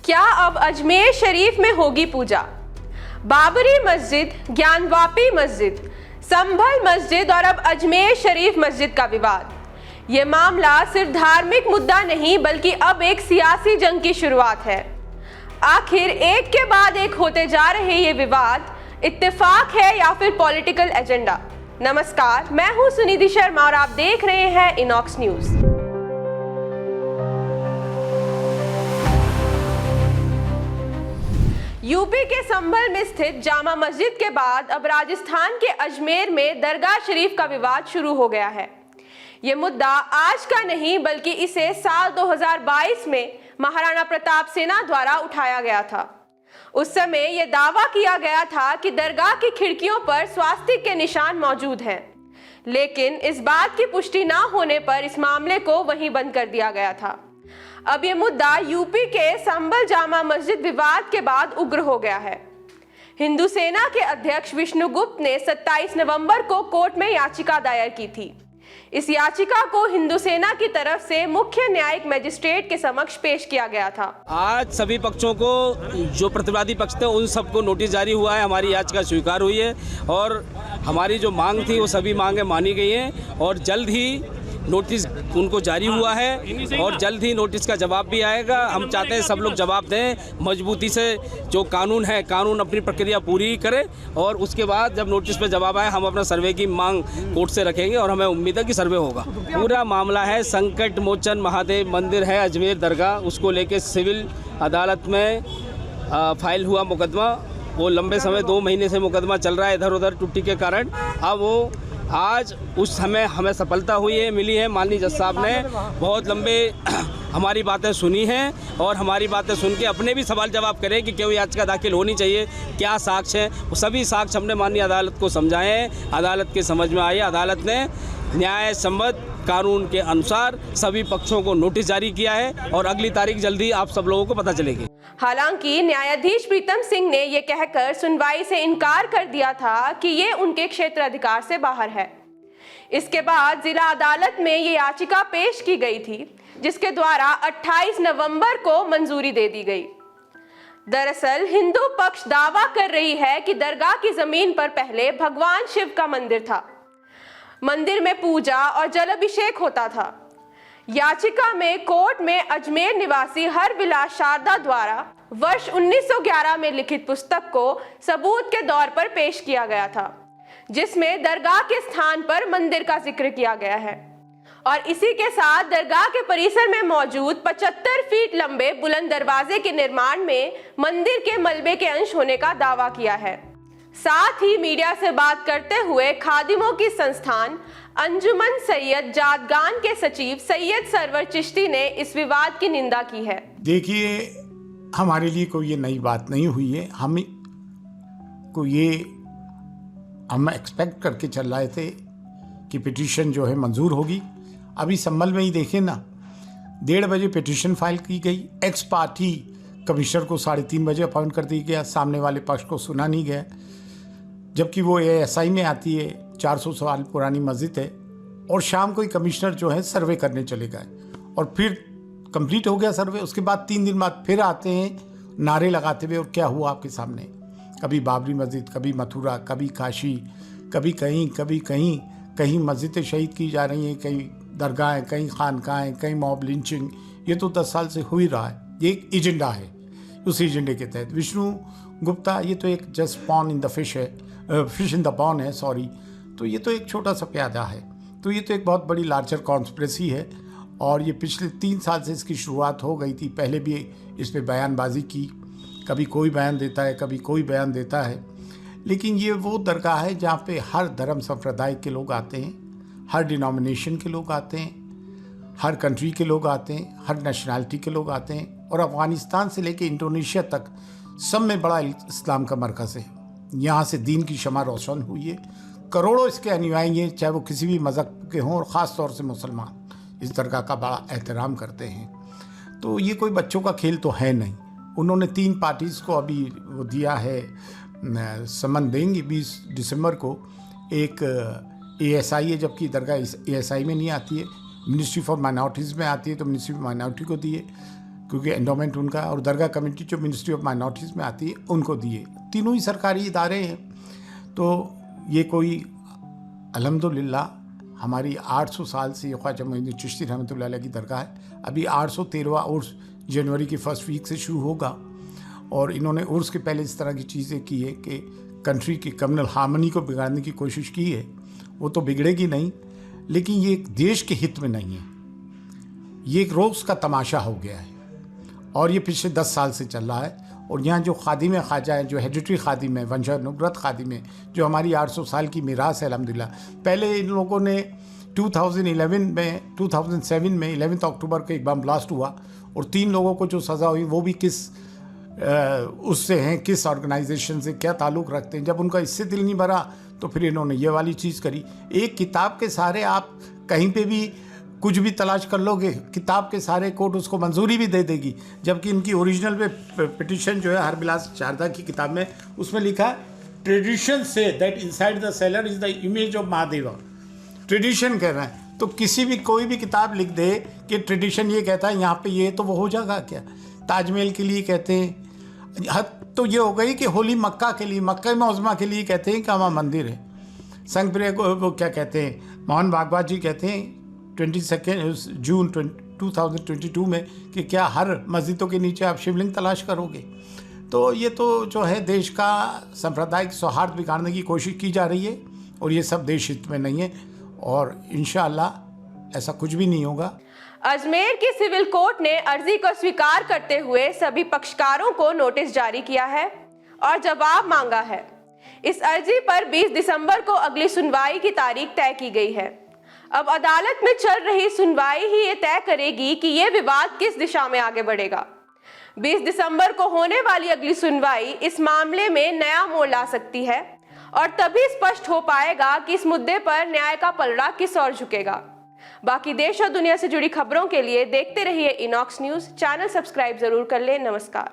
क्या अब अजमेर शरीफ में होगी पूजा? बाबरी मस्जिद, ज्ञानवापी मस्जिद, संभल मस्जिद और अब अजमेर शरीफ मस्जिद का विवाद। ये मामला सिर्फ धार्मिक मुद्दा नहीं बल्कि अब एक सियासी जंग की शुरुआत है। आखिर एक के बाद एक होते जा रहे ये विवाद इत्तेफाक है या फिर पॉलिटिकल एजेंडा? नमस्कार, मैं हूं सुनिधि शर्मा और आप देख रहे हैं इनॉक्स न्यूज। यूपी के संभल में स्थित जामा मस्जिद के बाद अब राजस्थान के अजमेर में दरगाह शरीफ का विवाद शुरू हो गया है। ये मुद्दा आज का नहीं बल्कि इसे साल 2022 में महाराणा प्रताप सेना द्वारा उठाया गया था। उस समय यह दावा किया गया था कि दरगाह की खिड़कियों पर स्वास्तिक के निशान मौजूद हैं, लेकिन इस बात की पुष्टि न होने पर इस मामले को वहीं बंद कर दिया गया था। अब यह मुद्दा यूपी के संभल जामा मस्जिद विवाद के बाद उग्र हो गया है। हिंदू सेना के अध्यक्ष विष्णु गुप्ता ने 27 नवंबर को कोर्ट में याचिका दायर की थी। इस याचिका को हिंदू सेना की तरफ से मुख्य न्यायिक मजिस्ट्रेट के समक्ष पेश किया गया था। आज सभी पक्षों को, जो प्रतिवादी पक्ष थे उन सबको नोटिस जारी हुआ है। हमारी याचिका स्वीकार हुई है और हमारी जो मांग थी वो सभी मांगें मानी गई हैं और जल्द ही नोटिस उनको जारी हुआ है और जल्द ही नोटिस का जवाब भी आएगा। हम चाहते हैं सब लोग जवाब दें मजबूती से। जो कानून है, कानून अपनी प्रक्रिया पूरी करे और उसके बाद जब नोटिस पे जवाब आए हम अपना सर्वे की मांग कोर्ट से रखेंगे और हमें उम्मीद है कि सर्वे होगा। पूरा मामला है संकट मोचन महादेव मंदिर है अजमेर दरगाह, उसको लेके सिविल अदालत में फाइल हुआ मुकदमा। वो लंबे समय 2 महीने से मुकदमा चल रहा है इधर उधर टुट्टी के कारण। अब वो आज उस समय हमें सफलता हुई है, मिली है। माननीय जज साहब ने बहुत लंबे हमारी बातें सुनी हैं और हमारी बातें सुन के अपने भी सवाल जवाब करें कि क्यों याचिका दाखिल होनी चाहिए, क्या साक्ष्य हैं। वो सभी साक्ष्य हमने माननीय अदालत को समझाए हैं, अदालत के समझ में आई। अदालत ने न्याय सम्मत कानून के अनुसार सभी पक्षों को नोटिस जारी किया है और अगली तारीख जल्दी आप सब लोगों को पता चलेगी। हालांकि न्यायाधीश प्रीतम सिंह ने यह कहकर सुनवाई से इनकार कर दिया था कि ये उनके क्षेत्र अधिकार से बाहर है। इसके बाद जिला अदालत में ये याचिका पेश की गई थी, जिसके द्वारा 28 नवंबर को मंजूरी दे दी गई। दरअसल हिंदू पक्ष दावा कर रही है कि दरगाह की जमीन पर पहले भगवान शिव का मंदिर था। मंदिर में पूजा और जल अभिषेक होता था। याचिका में कोर्ट में अजमेर निवासी हरविलास शारदा द्वारा वर्ष 1911 में लिखित पुस्तक को सबूत के तौर पर पेश किया गया था, जिसमें दरगाह के स्थान पर मंदिर का जिक्र किया गया है और इसी के साथ दरगाह के परिसर में मौजूद 75 फीट लंबे बुलंद दरवाजे के निर्माण में मंदिर के मलबे के अंश होने का दावा किया है। साथ ही मीडिया से बात करते हुए खादिमों की संस्थान अंजुमन सैयद जादगान के सचिव सैयद सरवर चिश्ती ने इस विवाद की निंदा की है। देखिए, हमारे लिए कोई ये नई बात नहीं हुई है। हम एक्सपेक्ट करके चल रहे थे कि पिटीशन जो है मंजूर होगी। अभी संभल में ही देखें ना, 1:30 बजे पिटीशन फाइल की गई। एक्स पार्टी कमिश्नर को 3:30 बजे अपॉइंट कर दिया गया। सामने वाले पक्ष को सुना नहीं गया, जबकि वो ASI में आती है। 400 साल पुरानी मस्जिद है और शाम को ही कमिश्नर जो है सर्वे करने चले गए और फिर कंप्लीट हो गया सर्वे। उसके बाद 3 दिन बाद फिर आते हैं नारे लगाते हुए, और क्या हुआ आपके सामने? कभी बाबरी मस्जिद, कभी मथुरा, कभी काशी, कभी कहीं, कभी कहीं। कहीं मस्जिदें शहीद की जा रही हैं, कहीं दरगाहें, कहीं खानकाहें, कहीं मॉब लिंचिंग। ये तो 10 साल से हो ही रहा है। ये एक एजेंडा है। उस एजेंडे के तहत विष्णु गुप्ता, ये तो एक just pond in the fish है, फिश इन द पॉन है, सॉरी। तो ये तो एक छोटा सा प्यादा है। तो ये तो एक बहुत बड़ी लार्जर कॉन्स्पिरेसी है और ये पिछले 3 साल से इसकी शुरुआत हो गई थी। पहले भी इस पर बयानबाजी की, कभी कोई बयान देता है, कभी कोई बयान देता है। लेकिन ये वो दरगाह है जहाँ पे हर धर्म संप्रदाय के लोग आते हैं, हर डिनोमिनेशन के लोग आते हैं, हर कंट्री के लोग आते हैं, हर नेशनैलिटी के लोग आते हैं। और अफ़गानिस्तान से लेके इंडोनेशिया तक सब में बड़ा इस्लाम का मरकज़ है। यहाँ से दीन की शमा रोशन हुई है। करोड़ों इसके अनुयायी हैं, चाहे वो किसी भी मज़हब के हों, और ख़ास तौर से मुसलमान इस दरगाह का बड़ा एहतराम करते हैं। तो ये कोई बच्चों का खेल तो है नहीं। उन्होंने 3 पार्टीज़ को अभी वो दिया है, समन देंगे 20 दिसंबर को। एक ASI है, जबकि दरगाह ASI में नहीं आती है, मिनिस्ट्री फॉर माइनॉरिटीज़ में आती है, तो मिनिस्ट्री फॉर माइनॉरिटी को दिए। क्योंकि एंडोमेंट उनका, और दरगाह कमेटी जो मिनिस्ट्री ऑफ माइनॉरिटीज़ में आती है उनको दिए। तीनों ही सरकारी इदारे हैं। तो ये कोई अल्हम्दुलिल्लाह हमारी 800 साल से ख्वाजा मोइनुद्दीन चिश्ती रहमतुल्लाह अलैह की दरगाह है। अभी 813वां उर्स जनवरी की फर्स्ट वीक से शुरू होगा, और इन्होंने उर्स के पहले इस तरह की चीज़ें की है कि कंट्री की कम्युनल हार्मनी को बिगाड़ने की कोशिश की है। वो तो बिगड़ेगी नहीं, लेकिन ये देश के हित में नहीं है। ये एक रोज़ का तमाशा हो गया है, और ये पिछले 10 साल से चल रहा है। और यहाँ जो खादिम ख्वाजा है, जो हेडिटरी खादिम है, वंशानुगत खादिम है, जो हमारी 800 साल की मीरास है अल्हम्दुलिल्लाह। पहले इन लोगों ने 2007 में 11 अक्टूबर को एक बम ब्लास्ट हुआ, और 3 लोगों को जो सज़ा हुई वो भी किस उससे हैं, किस ऑर्गेनाइजेशन से क्या ताल्लुक़ रखते हैं। जब उनका इससे दिल नहीं भरा तो फिर इन्होंने ये वाली चीज़ करी। एक किताब के सहारे आप कहीं पे भी कुछ भी तलाश कर लोगे, किताब के सारे कोर्ट उसको मंजूरी भी दे देगी, जबकि इनकी ओरिजिनल पे पिटिशन जो है हरबिलास शारदा की किताब में, उसमें लिखा है tradition say that inside the seller is the image of Mahadeva. Tradition कह रहा है, तो किसी भी कोई भी किताब लिख दे कि ट्रेडिशन ये कहता है यहाँ पे ये, तो वो हो जाएगा क्या। ताजमहल के लिए कहते हैं, हद तो ये हो गई कि होली मक्का के लिए, मक्का मौज़मा के लिए कहते हैं कि वहाँ मंदिर है। संग प्रिय को वो क्या कहते हैं, मोहन भागवत जी कहते हैं 22 जून 2022 में कि क्या हर मस्जिदों के नीचे आप शिवलिंग तलाश करोगे। तो ये तो जो है देश का सांप्रदायिक सौहार्द बिगाड़ने की कोशिश की जा रही है, और ये सब देश हित में नहीं है, और इंशाअल्लाह ऐसा कुछ भी नहीं होगा। अजमेर की सिविल कोर्ट ने अर्जी को स्वीकार करते हुए सभी पक्षकारों को नोटिस जारी किया है और जवाब मांगा है। इस अर्जी पर 20 दिसंबर को अगली सुनवाई की तारीख तय की गई है। अब अदालत में चल रही सुनवाई ही ये तय करेगी कि ये विवाद किस दिशा में आगे बढ़ेगा। 20 दिसंबर को होने वाली अगली सुनवाई इस मामले में नया मोड़ ला सकती है, और तभी स्पष्ट हो पाएगा कि इस मुद्दे पर न्याय का पलड़ा किस ओर झुकेगा। बाकी देश और दुनिया से जुड़ी खबरों के लिए देखते रहिए इनॉक्स न्यूज़। चैनल सब्सक्राइब जरूर कर लें। नमस्कार।